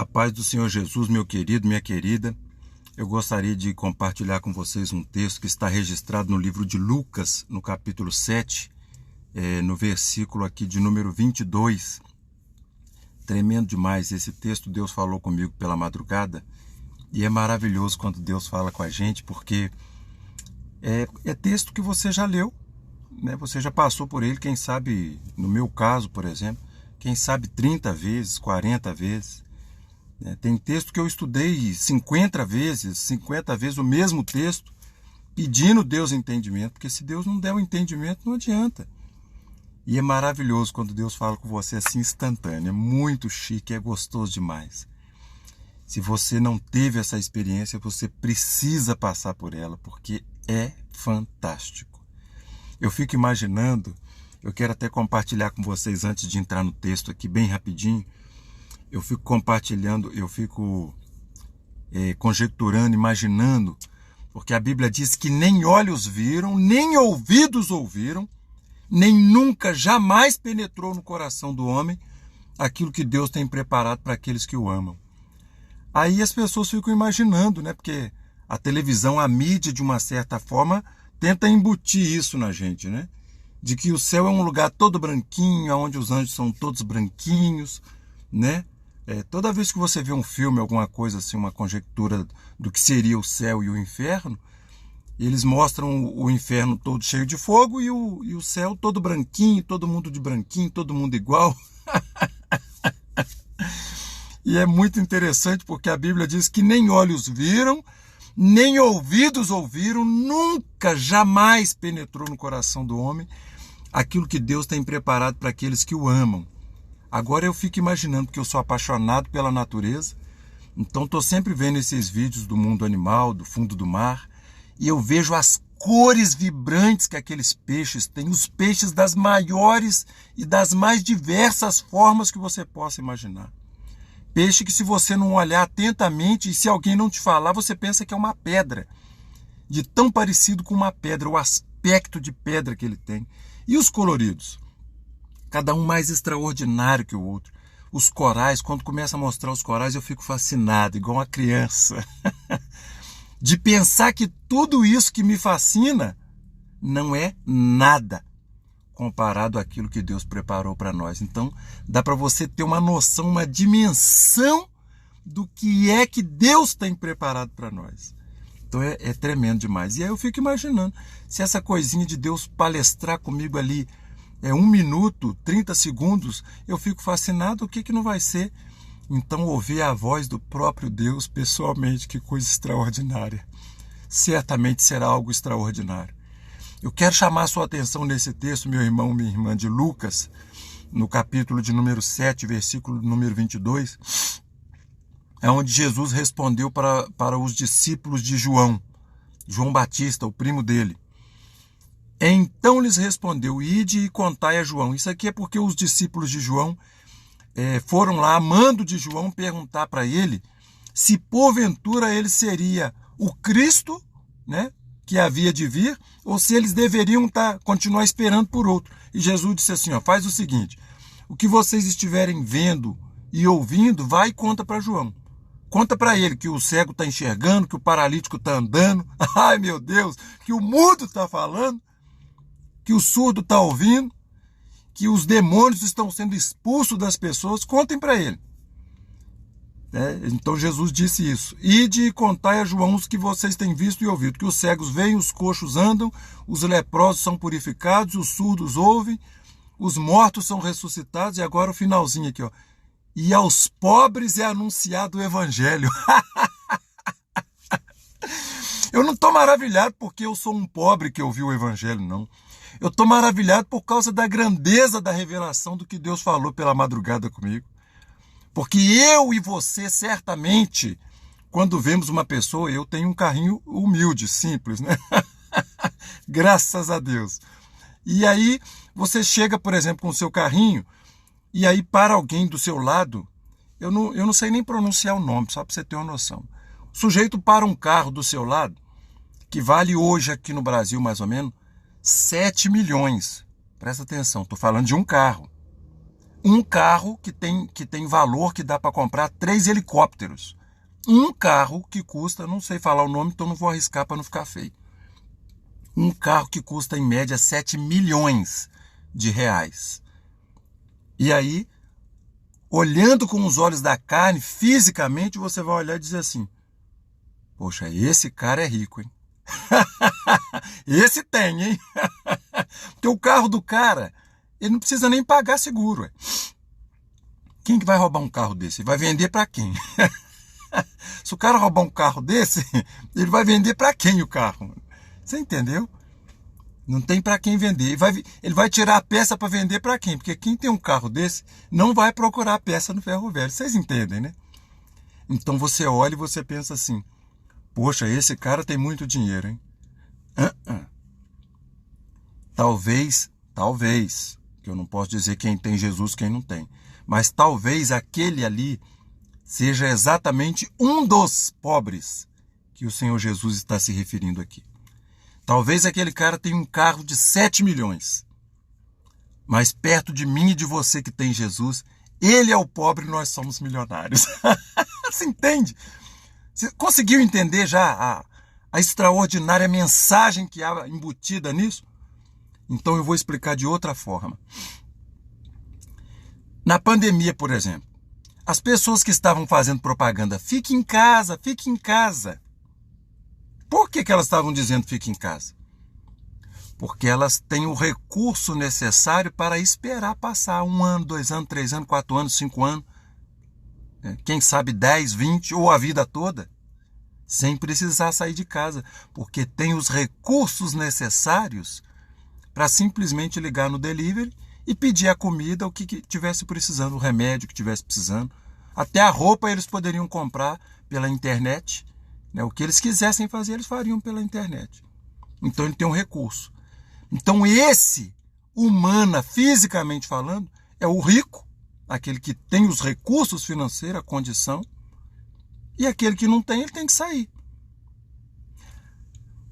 A paz do Senhor Jesus, meu querido, minha querida. Eu gostaria de compartilhar com vocês um texto que está registrado no livro de Lucas, no capítulo 7, no versículo aqui de número 22. Tremendo demais esse texto. Deus falou comigo pela madrugada e é maravilhoso quando Deus fala com a gente, porque é texto que você já leu, né? Você já passou por ele, quem sabe, no meu caso, por exemplo, quem sabe 30 vezes, 40 vezes. Tem texto que eu estudei 50 vezes o mesmo texto, pedindo Deus entendimento, porque se Deus não der o entendimento, não adianta. E é maravilhoso quando Deus fala com você assim instantâneo, é muito chique, é gostoso demais. Se você não teve essa experiência, você precisa passar por ela, porque é fantástico. Eu fico imaginando, eu quero até compartilhar com vocês antes de entrar no texto aqui, bem rapidinho. Eu fico compartilhando, eu fico conjecturando, imaginando, porque a Bíblia diz que nem olhos viram, nem ouvidos ouviram, nem nunca, jamais penetrou no coração do homem aquilo que Deus tem preparado para aqueles que o amam. Aí as pessoas ficam imaginando, né? Porque a televisão, a mídia, de uma certa forma, tenta embutir isso na gente, né? De que o céu é um lugar todo branquinho, onde os anjos são todos branquinhos, né? Toda vez que você vê um filme, alguma coisa assim, uma conjectura do que seria o céu e o inferno, eles mostram o inferno todo cheio de fogo e o céu todo branquinho, todo mundo de branquinho, todo mundo igual. E é muito interessante porque a Bíblia diz que nem olhos viram, nem ouvidos ouviram, nunca, jamais penetrou no coração do homem aquilo que Deus tem preparado para aqueles que o amam. Agora eu fico imaginando, porque eu sou apaixonado pela natureza, então estou sempre vendo esses vídeos do mundo animal, do fundo do mar, e eu vejo as cores vibrantes que aqueles peixes têm, os peixes das maiores e das mais diversas formas que você possa imaginar. Peixe que, se você não olhar atentamente e se alguém não te falar, você pensa que é uma pedra, de tão parecido com uma pedra, o aspecto de pedra que ele tem. E os coloridos? Cada um mais extraordinário que o outro. Os corais, quando começa a mostrar os corais, eu fico fascinado, igual uma criança. De pensar que tudo isso que me fascina não é nada comparado àquilo que Deus preparou para nós. Então, dá para você ter uma noção, uma dimensão do que é que Deus tem preparado para nós. Então, é tremendo demais. E aí eu fico imaginando, se essa coisinha de Deus palestrar comigo ali 1 minuto, 30 segundos, eu fico fascinado, o que não vai ser? Então, ouvir a voz do próprio Deus pessoalmente, que coisa extraordinária. Certamente será algo extraordinário. Eu quero chamar a sua atenção nesse texto, meu irmão, minha irmã, de Lucas, no capítulo de número 7, versículo número 22, é onde Jesus respondeu para os discípulos de João Batista, o primo dele. Então lhes respondeu: ide e contai a João. Isso aqui é porque os discípulos de João foram lá, amando de João, perguntar para ele se porventura ele seria o Cristo, né, que havia de vir, ou se eles deveriam continuar esperando por outro. E Jesus disse assim: faz o seguinte, o que vocês estiverem vendo e ouvindo, vai e conta para João. Conta para ele que o cego está enxergando, que o paralítico está andando, ai meu Deus, que o mudo está falando, que o surdo está ouvindo, que os demônios estão sendo expulsos das pessoas. Contem para ele. Então Jesus disse isso: ide e contai a João os que vocês têm visto e ouvido, que os cegos veem, os coxos andam, os leprosos são purificados, os surdos ouvem, os mortos são ressuscitados. E agora o finalzinho aqui, e aos pobres é anunciado o evangelho. Eu não estou maravilhado porque eu sou um pobre que ouviu o evangelho, não. Eu estou maravilhado por causa da grandeza da revelação do que Deus falou pela madrugada comigo. Porque eu e você, certamente, quando vemos uma pessoa, eu tenho um carrinho humilde, simples, né? Graças a Deus. E aí, você chega, por exemplo, com o seu carrinho, e aí para alguém do seu lado, eu não sei nem pronunciar o nome, só para você ter uma noção. O sujeito para um carro do seu lado, que vale hoje aqui no Brasil, mais ou menos, 7 milhões. Presta atenção, estou falando de um carro. um carro que tem valor que dá para comprar 3 helicópteros. Um carro que custa, não sei falar o nome, então não vou arriscar para não ficar feio. Um carro que custa em média 7 milhões de reais. E aí, olhando com os olhos da carne, fisicamente, você vai olhar e dizer assim: poxa, esse cara é rico, hein? Esse tem, hein? Porque o carro do cara, ele não precisa nem pagar seguro. Ué. Quem que vai roubar um carro desse? Vai vender para quem? Se o cara roubar um carro desse, ele vai vender para quem o carro? Você entendeu? Não tem para quem vender. Ele vai tirar a peça para vender para quem? Porque quem tem um carro desse não vai procurar a peça no ferro velho. Vocês entendem, né? Então você olha e você pensa assim: poxa, esse cara tem muito dinheiro, hein? Talvez, que eu não posso dizer quem tem Jesus, quem não tem, mas talvez aquele ali seja exatamente um dos pobres que o Senhor Jesus está se referindo aqui. Talvez aquele cara tenha um carro de 7 milhões, mas perto de mim e de você que tem Jesus, ele é o pobre e nós somos milionários. Você entende? Você conseguiu entender já a extraordinária mensagem que há embutida nisso? Então eu vou explicar de outra forma. Na pandemia, por exemplo, as pessoas que estavam fazendo propaganda, fique em casa, fique em casa. Por que elas estavam dizendo fique em casa? Porque elas têm o recurso necessário para esperar passar 1 ano, 2 anos, 3 anos, 4 anos, 5 anos, quem sabe 10, 20 ou a vida toda, sem precisar sair de casa, porque tem os recursos necessários para simplesmente ligar no delivery e pedir a comida, o que tivesse precisando, o remédio que tivesse precisando. Até a roupa eles poderiam comprar pela internet. O que eles quisessem fazer, eles fariam pela internet. Então ele tem um recurso. Então esse, humana, fisicamente falando, é o rico, aquele que tem os recursos financeiros, a condição, e aquele que não tem, ele tem que sair.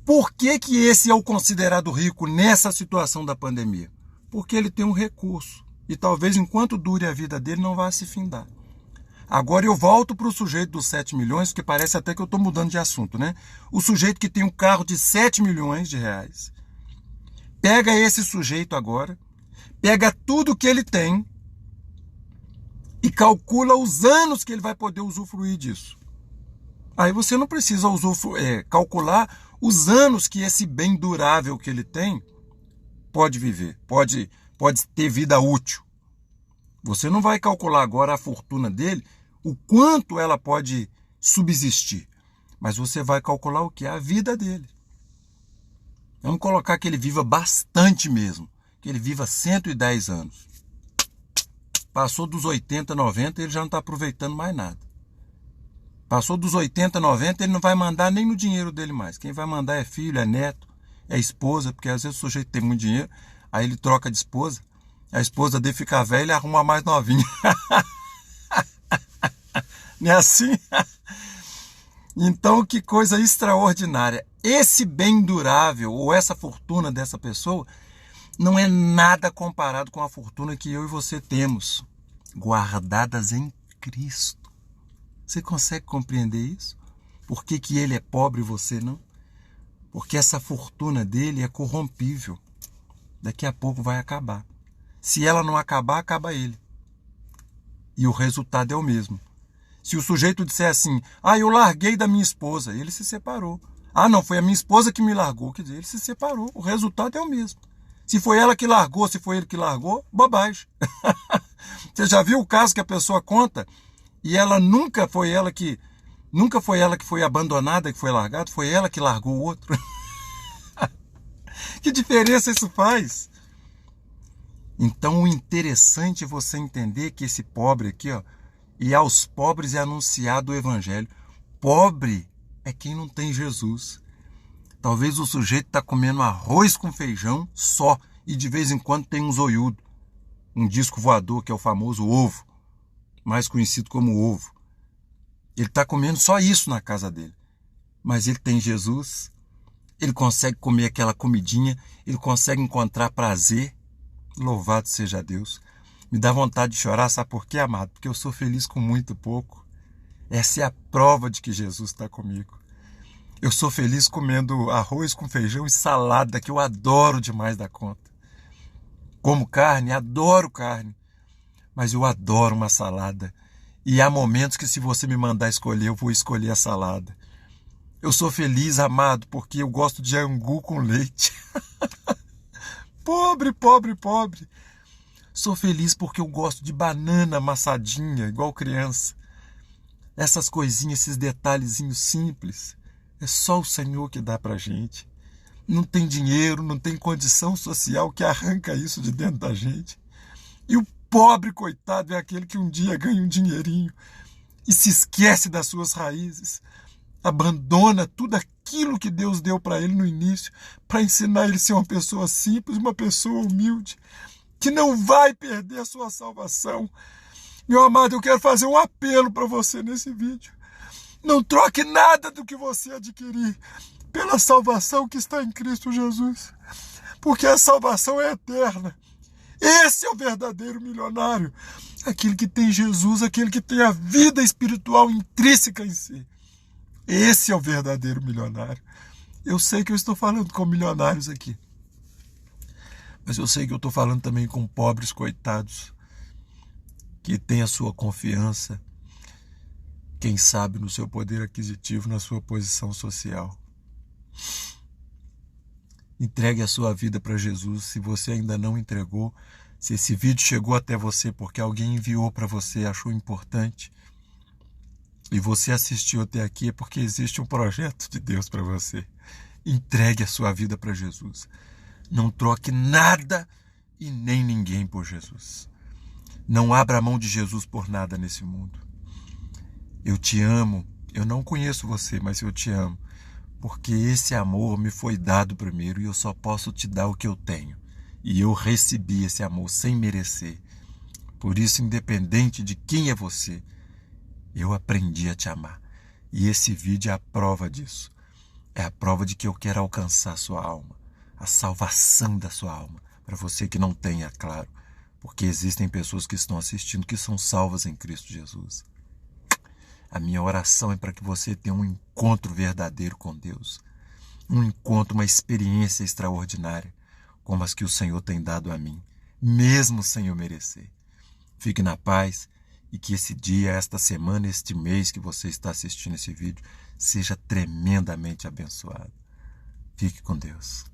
Por que esse é o considerado rico nessa situação da pandemia? Porque ele tem um recurso. E talvez enquanto dure a vida dele não vá se findar. Agora eu volto para o sujeito dos 7 milhões, que parece até que eu estou mudando de assunto, né? O sujeito que tem um carro de 7 milhões de reais. Pega esse sujeito agora, pega tudo que ele tem e calcula os anos que ele vai poder usufruir disso. Aí você não precisa calcular os anos que esse bem durável que ele tem pode viver, pode ter vida útil. Você não vai calcular agora a fortuna dele, o quanto ela pode subsistir, mas você vai calcular o que? A vida dele. Vamos colocar que ele viva bastante mesmo, que ele viva 110 anos. Passou dos 80, 90, ele já não está aproveitando mais nada. Passou dos 80, 90, ele não vai mandar nem no dinheiro dele mais. Quem vai mandar é filho, é neto, é esposa, porque às vezes o sujeito tem muito dinheiro, aí ele troca de esposa, a esposa dele fica velha e arruma mais novinha. Não é assim? Então, que coisa extraordinária. Esse bem durável, ou essa fortuna dessa pessoa, não é nada comparado com a fortuna que eu e você temos, guardadas em Cristo. Você consegue compreender isso? Por que ele é pobre e você não? Porque essa fortuna dele é corrompível. Daqui a pouco vai acabar. Se ela não acabar, acaba ele. E o resultado é o mesmo. Se o sujeito disser assim, eu larguei da minha esposa, ele se separou. Não, foi a minha esposa que me largou, quer dizer, ele se separou. O resultado é o mesmo. Se foi ela que largou, se foi ele que largou, bobagem. Você já viu o caso que a pessoa conta e ela nunca foi ela que foi abandonada, que foi largada, foi ela que largou o outro? Que diferença isso faz? Então o interessante é você entender que esse pobre aqui, e aos pobres é anunciado o evangelho. Pobre é quem não tem Jesus. Talvez o sujeito está comendo arroz com feijão só e de vez em quando tem um zoiudo, um disco voador, que é o famoso ovo, mais conhecido como ovo. Ele está comendo só isso na casa dele. Mas ele tem Jesus, ele consegue comer aquela comidinha, ele consegue encontrar prazer. Louvado seja Deus. Me dá vontade de chorar, sabe por quê, amado? Porque eu sou feliz com muito pouco. Essa é a prova de que Jesus está comigo. Eu sou feliz comendo arroz com feijão e salada, que eu adoro demais da conta. Como carne, adoro carne, mas eu adoro uma salada. E há momentos que, se você me mandar escolher, eu vou escolher a salada. Eu sou feliz, amado, porque eu gosto de angu com leite. Pobre, pobre, pobre. Sou feliz porque eu gosto de banana amassadinha, igual criança. Essas coisinhas, esses detalhezinhos simples, é só o Senhor que dá pra gente. Não tem dinheiro, não tem condição social que arranca isso de dentro da gente. E o pobre coitado é aquele que um dia ganha um dinheirinho e se esquece das suas raízes, abandona tudo aquilo que Deus deu para ele no início, para ensinar ele a ser uma pessoa simples, uma pessoa humilde, que não vai perder a sua salvação. Meu amado, eu quero fazer um apelo para você nesse vídeo. Não troque nada do que você adquirir pela salvação que está em Cristo Jesus, porque a salvação é eterna. Esse é o verdadeiro milionário, aquele que tem Jesus, aquele que tem a vida espiritual intrínseca em si. Esse é o verdadeiro milionário. Eu sei que eu estou falando com milionários aqui, mas eu sei que eu estou falando também com pobres coitados, que têm a sua confiança, quem sabe, no seu poder aquisitivo, na sua posição social. Entregue a sua vida para Jesus. Se você ainda não entregou, se esse vídeo chegou até você porque alguém enviou para você, achou importante, e você assistiu até aqui, é porque existe um projeto de Deus para você. Entregue a sua vida para Jesus. Não troque nada e nem ninguém por Jesus. Não abra a mão de Jesus por nada nesse mundo. Eu te amo. Eu não conheço você, mas eu te amo. Porque esse amor me foi dado primeiro e eu só posso te dar o que eu tenho. E eu recebi esse amor sem merecer. Por isso, independente de quem é você, eu aprendi a te amar. E esse vídeo é a prova disso. É a prova de que eu quero alcançar a sua alma. A salvação da sua alma. Para você que não tem, é claro. Porque existem pessoas que estão assistindo que são salvas em Cristo Jesus. A minha oração é para que você tenha um encontro verdadeiro com Deus. Um encontro, uma experiência extraordinária, como as que o Senhor tem dado a mim, mesmo sem eu merecer. Fique na paz e que esse dia, esta semana, este mês que você está assistindo esse vídeo, seja tremendamente abençoado. Fique com Deus.